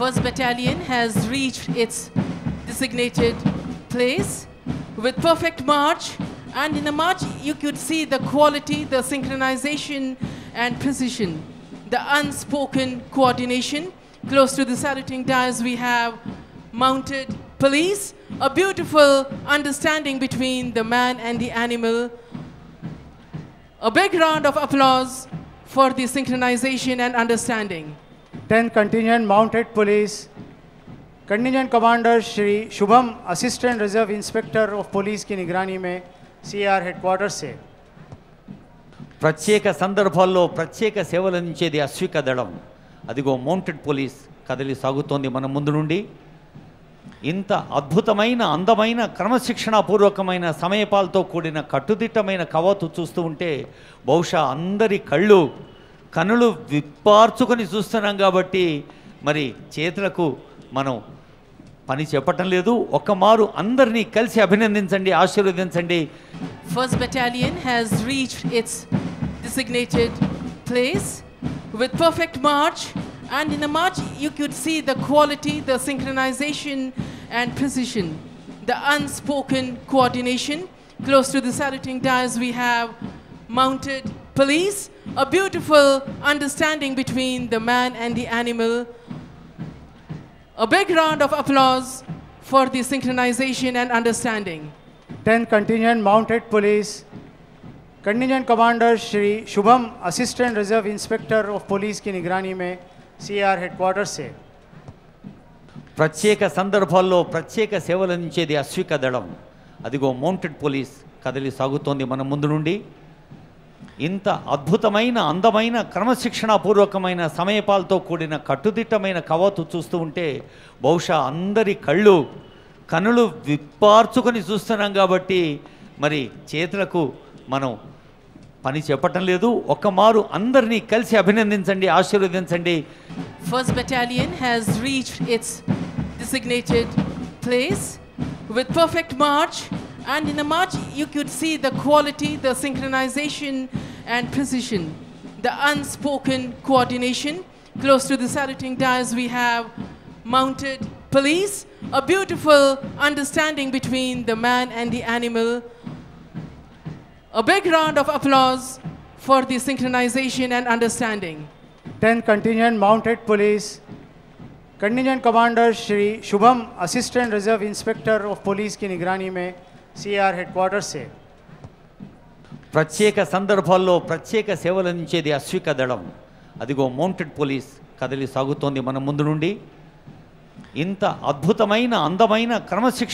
1st Battalion has reached its designated place with perfect march, and in the march you could see the quality, the synchronization and precision, the unspoken coordination. Close to the saluting dais we have mounted police, a beautiful understanding between the man and the animal. A big round of applause for the synchronization and understanding. 10th Contingent Mounted Police, Contingent Commander Shri Shubham, Assistant Reserve Inspector of Police की निगरानी में CR Headquarters से ప్రత్యేక సందర్భాల్లో ప్రత్యేక సేవలు అందించేది అశ్విక దళం. అదిగో మౌంటెడ్ పోలీస్ కదలి సాగుతోంది మన ముందు నుండి. ఇంత అద్భుతమైన అందమైన క్రమశిక్షణాపూర్వకమైన సమయపాలతో కూడిన కట్టుదిట్టమైన కవాతు చూస్తూ ఉంటే బహుశా అందరి కనులు విప్పార్చుకొని చూస్తున్నాం కాబట్టి మరి చేతులకు మనం పని చెప్పటం లేదు. ఒక్కమారు అందరినీ కలిసి అభినందించండి, ఆశీర్వదించండి. 1st Battalion has reached its designated place with perfect march, and in the march you could see the quality, the synchronization and precision, the unspoken coordination. Close to the saluting dais we have mounted police, a beautiful understanding between the man and the animal. A big round of applause for the synchronization and understanding. 10th Contingent Mounted Police, Contingent Commander Shri Shubham, Assistant Reserve Inspector of Police की निगरानी में CR Headquarters से ప్రత్యేక సందర్భాల్లో ప్రత్యేక సేవలు అందించేది అశ్విక దళం. అదిగో మౌంటెడ్ పోలీస్ కదలి సాగుతోంది మన ముందు నుండి. ఇంత అద్భుతమైన అందమైన క్రమశిక్షణాపూర్వకమైన సమయపాలతో కూడిన కట్టుదిట్టమైన కవాతు చూస్తూ ఉంటే బహుశా అందరి కనులు విప్పార్చుకొని చూస్తున్నాం కాబట్టి మరి చేతులకు మనం పని చెప్పటం లేదు. ఒక్కమారు అందరినీ కలిసి అభినందించండి, ఆశీర్వదించండి. 1st Battalion has reached its designated place with perfect march, and in the march you could see the quality, the synchronization and precision, the unspoken coordination. Close to the saluting dais we have mounted police, a beautiful understanding between the man and the animal. A big round of applause for the synchronization and understanding. 10th Contingent Mounted Police, Contingent Commander Shri Shubham, Assistant Reserve Inspector of Police की निगरानी में CR Headquarters से ప్రత్యేక సందర్భాల్లో ప్రత్యేక సేవలు అందించేది అశ్విక దళం. అదిగో మౌంటెడ్ పోలీస్ కదలి సాగుతోంది మన ముందు నుండి. ఇంత అద్భుతమైన అందమైన క్రమశిక్షణ